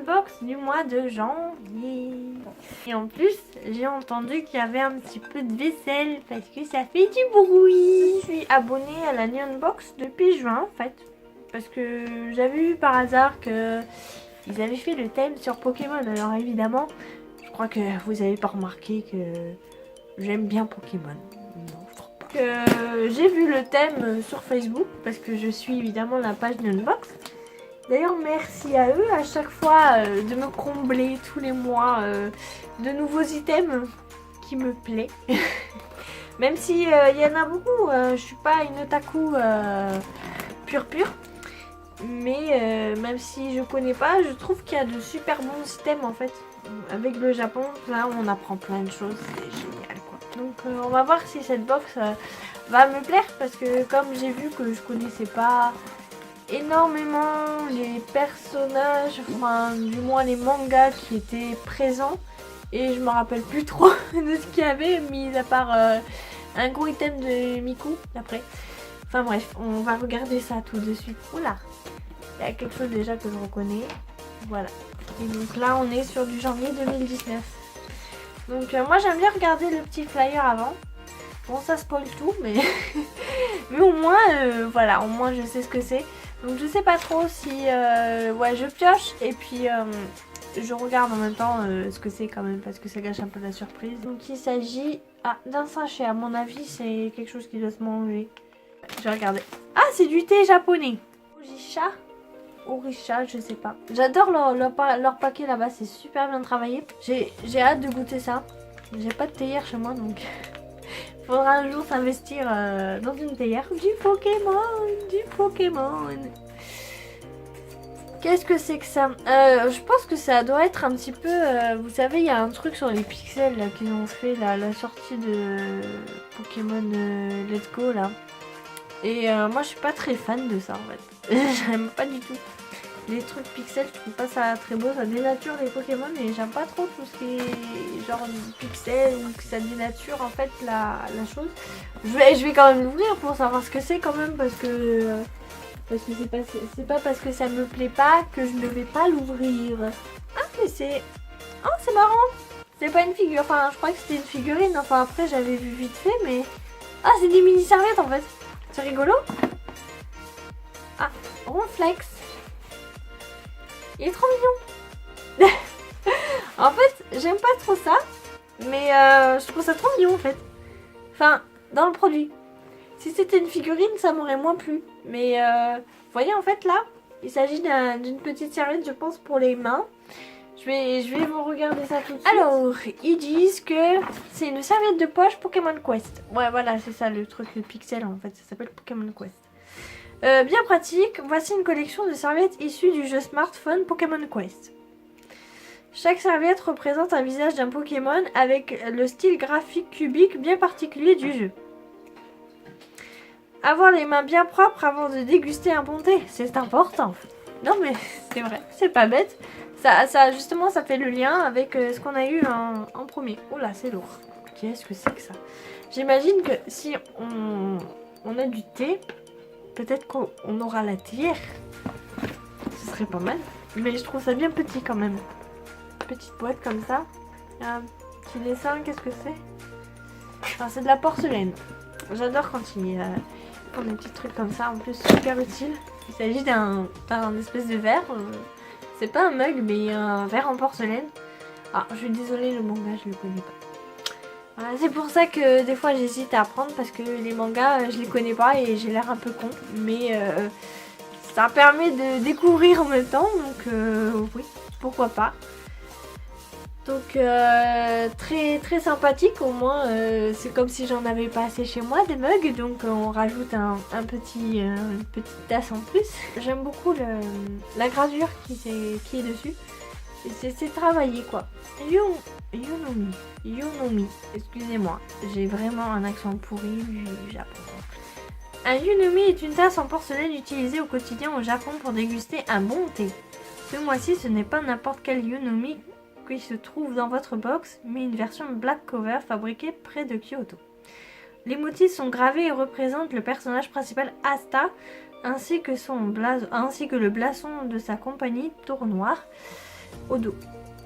unbox du mois de janvier. Et en plus, j'ai entendu qu'il y avait un petit peu de vaisselle parce que ça fait du bruit. Je suis abonnée à la Unbox depuis juin en fait. Parce que j'avais vu par hasard que ils avaient fait le thème sur Pokémon. Alors évidemment, je crois que vous avez pas remarqué que j'aime bien Pokémon. Non, je crois pas. J'ai vu le thème sur Facebook parce que je suis évidemment la page Unbox. D'ailleurs, merci à eux à chaque fois de me combler tous les mois de nouveaux items qui me plaît. Même si y en a beaucoup, je suis pas une otaku pure. Mais même si je connais pas, je trouve qu'il y a de super bons items en fait. Avec le Japon, là on apprend plein de choses, c'est génial quoi. Donc on va voir si cette box va me plaire parce que comme j'ai vu que je connaissais pas énormément les personnages, enfin du moins les mangas qui étaient présents et je me rappelle plus trop de ce qu'il y avait mis à part un gros item de Miku après. Enfin bref, on va regarder ça tout de suite. Oula, il y a quelque chose déjà que je reconnais. Voilà. Et donc là on est sur du janvier 2019. Donc moi j'aime bien regarder le petit flyer avant. Bon ça spoil tout mais mais au moins voilà, au moins je sais ce que c'est. Donc je sais pas trop si ouais je pioche et puis je regarde en même temps ce que c'est quand même parce que ça gâche un peu la surprise. Donc il s'agit d'un sachet, à mon avis c'est quelque chose qui doit se manger. Je vais regarder. Ah c'est du thé japonais. Orisha, je sais pas. J'adore leur paquet là-bas, c'est super bien travaillé. J'ai hâte de goûter ça. J'ai pas de théière chez moi donc faudra un jour s'investir dans une théière. Du Pokémon. Qu'est-ce que c'est que ça? Je pense que ça doit être un petit peu... vous savez, il y a un truc sur les pixels là qu'ils ont fait là, la sortie de Pokémon Let's Go là. Et moi je suis pas très fan de ça en fait. J'aime pas du tout. Les trucs pixels, je trouve pas ça très beau, ça dénature les Pokémon et j'aime pas trop tout ce qui est genre pixels ou que ça dénature en fait la chose. Je vais quand même l'ouvrir pour savoir ce que c'est quand même parce que c'est pas parce que ça me plaît pas que je ne vais pas l'ouvrir. Ah mais c'est... Oh c'est marrant. C'est pas une figure, enfin je crois que c'était une figurine, enfin après j'avais vu vite fait mais... Ah c'est des mini serviettes en fait. C'est rigolo. Ah, Ronflex. Il est trop mignon. En fait, j'aime pas trop ça. Mais je trouve ça trop mignon en fait. Enfin, dans le produit. Si c'était une figurine, ça m'aurait moins plu. Mais vous voyez en fait là, il s'agit d'une petite serviette je pense pour les mains. Je vais vous regarder ça tout de suite. Alors, ils disent que c'est une serviette de poche Pokémon Quest. Ouais, voilà, c'est ça le truc, le pixel en fait. Ça s'appelle Pokémon Quest. Bien pratique, voici une collection de serviettes issues du jeu smartphone Pokémon Quest. Chaque serviette représente un visage d'un Pokémon avec le style graphique cubique bien particulier du jeu. Avoir les mains bien propres avant de déguster un bon thé, c'est important. Non mais c'est vrai, c'est pas bête. Ça justement ça fait le lien avec ce qu'on a eu en premier. Oh là c'est lourd. Qu'est-ce que c'est que ça? J'imagine que si on a du thé, peut-être qu'on aura la théière. Ce serait pas mal. Mais je trouve ça bien petit quand même. Petite boîte comme ça. Un petit dessin, qu'est-ce que c'est? Enfin, c'est de la porcelaine. J'adore quand ils font des petits trucs comme ça. En plus, super utile. Il s'agit d'un espèce de verre. C'est pas un mug, mais un verre en porcelaine. Ah, je suis désolée, le manga, je le connais pas. Voilà, c'est pour ça que des fois j'hésite à apprendre parce que les mangas je les connais pas et j'ai l'air un peu con. Mais ça permet de découvrir en même temps, donc oui, pourquoi pas. Donc très sympathique, au moins c'est comme si j'en avais pas assez chez moi des mugs, donc on rajoute une petite tasse en plus. J'aime beaucoup la gravure qui est dessus. C'est travaillé quoi. Yunomi, excusez-moi, j'ai vraiment un accent pourri du Japon. Un Yunomi est une tasse en porcelaine utilisée au quotidien au Japon pour déguster un bon thé. Ce mois-ci, ce n'est pas n'importe quel Yunomi qui se trouve dans votre box, mais une version black cover fabriquée près de Kyoto. Les motifs sont gravés et représentent le personnage principal Asta, ainsi que le blason de sa compagnie Tour Noir. au dos.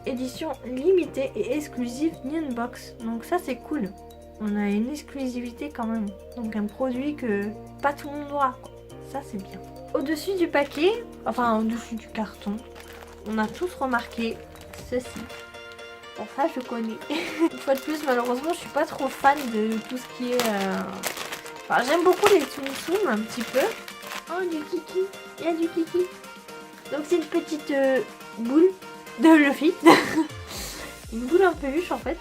Édition limitée et exclusive Neon Box. Donc ça c'est cool. On a une exclusivité quand même. Donc un produit que pas tout le monde aura. Ça c'est bien. Au-dessus du paquet, enfin au-dessus du carton, on a tous remarqué ceci. Bon ça je connais. Une fois de plus malheureusement je suis pas trop fan de tout ce qui est... Enfin j'aime beaucoup les Tsum Tsum un petit peu. Oh du kiki, il y a du kiki. Donc c'est une petite boule de Luffy. Une boule en peluche en fait.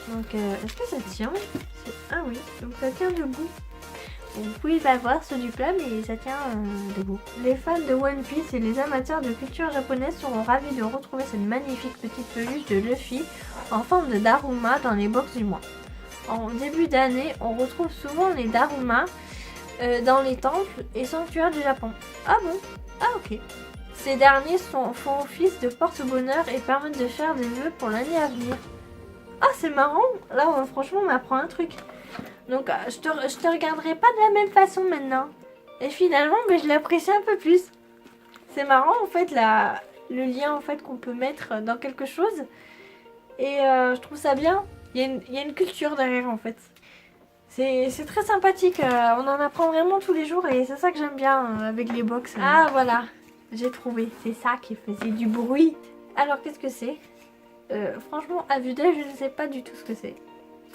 Donc est-ce que ça tient? Ah oui, donc ça tient debout. Vous pouvez pas voir ceux du plat mais ça tient debout. Les fans de One Piece et les amateurs de culture japonaise seront ravis de retrouver cette magnifique petite peluche de Luffy en forme de Daruma dans les box du mois. En début d'année, on retrouve souvent les Daruma dans les temples et sanctuaires du Japon. Ah bon? Ah ok. Ces derniers font office de porte-bonheur et permettent de faire des vœux pour l'année à venir. Ah c'est marrant, là franchement on m'apprend un truc. Donc je te regarderai pas de la même façon maintenant. Et finalement je l'apprécie un peu plus. C'est marrant en fait le lien en fait qu'on peut mettre dans quelque chose. Et je trouve ça bien. Il y a une culture derrière en fait. C'est très sympathique, on en apprend vraiment tous les jours et c'est ça que j'aime bien avec les box. Ah voilà, j'ai trouvé, c'est ça qui faisait du bruit. Alors qu'est-ce que c'est? Franchement à vue d'œil je ne sais pas du tout ce que c'est.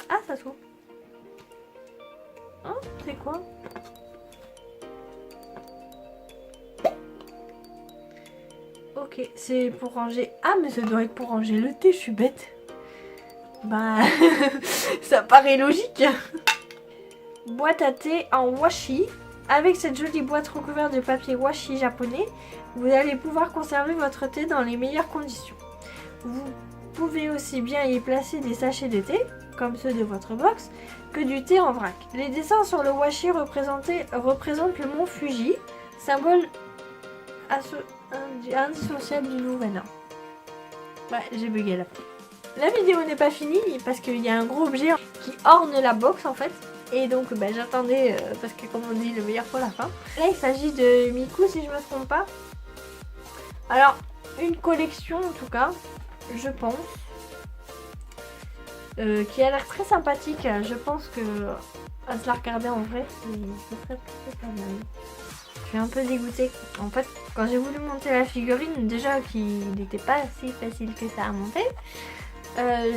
Ah ça s'ouvre. Hein, c'est quoi? Ok, c'est pour ranger... Ah mais ça doit être pour ranger le thé, je suis bête. Bah ça paraît logique. Boîte à thé en washi. Avec cette jolie boîte recouverte de papier washi japonais, vous allez pouvoir conserver votre thé dans les meilleures conditions. Vous pouvez aussi bien y placer des sachets de thé, comme ceux de votre box, que du thé en vrac. Les dessins sur le washi représentent le mont Fuji, symbole indissociable du nouvel an. Ouais, j'ai bugué là. La vidéo n'est pas finie parce qu'il y a un gros objet qui orne la box en fait. Et donc j'attendais parce que comme on dit le meilleur pour la fin. Là il s'agit de Miku si je me trompe pas. Alors une collection en tout cas, je pense. Qui a l'air très sympathique. Je pense que à se la regarder en vrai, ce serait pas mal. Je suis un peu dégoûtée. En fait, quand j'ai voulu monter la figurine, déjà qu'il n'était pas si facile que ça à monter,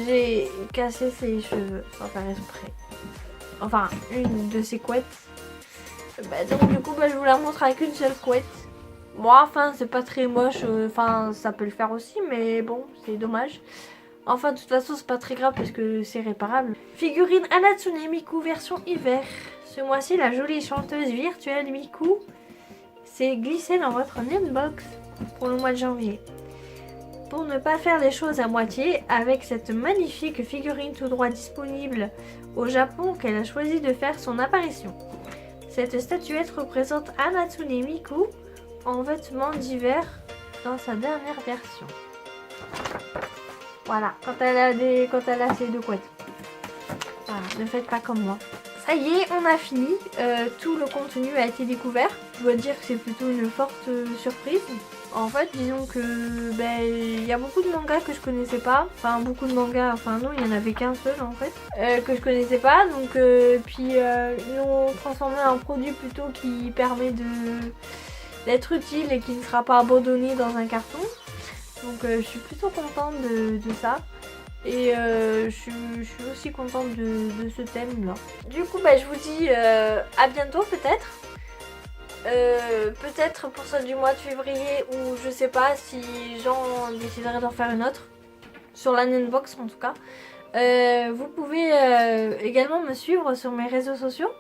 j'ai cassé ses cheveux sans faire exprès. Enfin, une de ses couettes. Donc du coup, je vous la montre avec une seule couette. Moi, enfin, c'est pas très moche. Enfin, ça peut le faire aussi, mais bon, c'est dommage. Enfin, de toute façon, c'est pas très grave parce que c'est réparable. Figurine Hanatsune Miku version hiver. Ce mois-ci, la jolie chanteuse virtuelle Miku s'est glissée dans votre Neonbox pour le mois de janvier. Pour ne pas faire les choses à moitié, avec cette magnifique figurine tout droit disponible au Japon qu'elle a choisi de faire son apparition. Cette statuette représente Hanatsune Miku en vêtements d'hiver dans sa dernière version. Voilà, quand elle a ses deux couettes. Voilà, ne faites pas comme moi. Ça y est, on a fini. Tout le contenu a été découvert. Je dois dire que c'est plutôt une forte surprise. En fait, disons que il y a beaucoup de mangas que je connaissais pas. Enfin, beaucoup de mangas. Enfin non, il y en avait qu'un seul en fait que je connaissais pas. Donc puis ils l'ont transformé en produit plutôt qui permet d'être utile et qui ne sera pas abandonné dans un carton. Donc je suis plutôt contente de ça. Et je suis aussi contente de ce thème là. Du coup je vous dis à bientôt peut-être. Peut-être pour celle du mois de février ou je sais pas si j'en déciderai d'en faire une autre. Sur la Neonbox en tout cas. Vous pouvez également me suivre sur mes réseaux sociaux.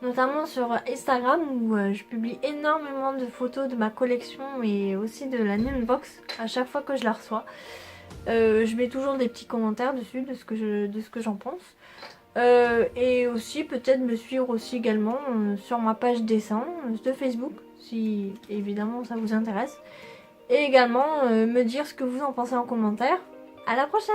Notamment sur Instagram où je publie énormément de photos de ma collection et aussi de la Neonbox à chaque fois que je la reçois. Je mets toujours des petits commentaires dessus de ce que j'en pense. Et aussi peut-être me suivre aussi également sur ma page dessin de Facebook si évidemment ça vous intéresse. Et également me dire ce que vous en pensez en commentaire. À la prochaine!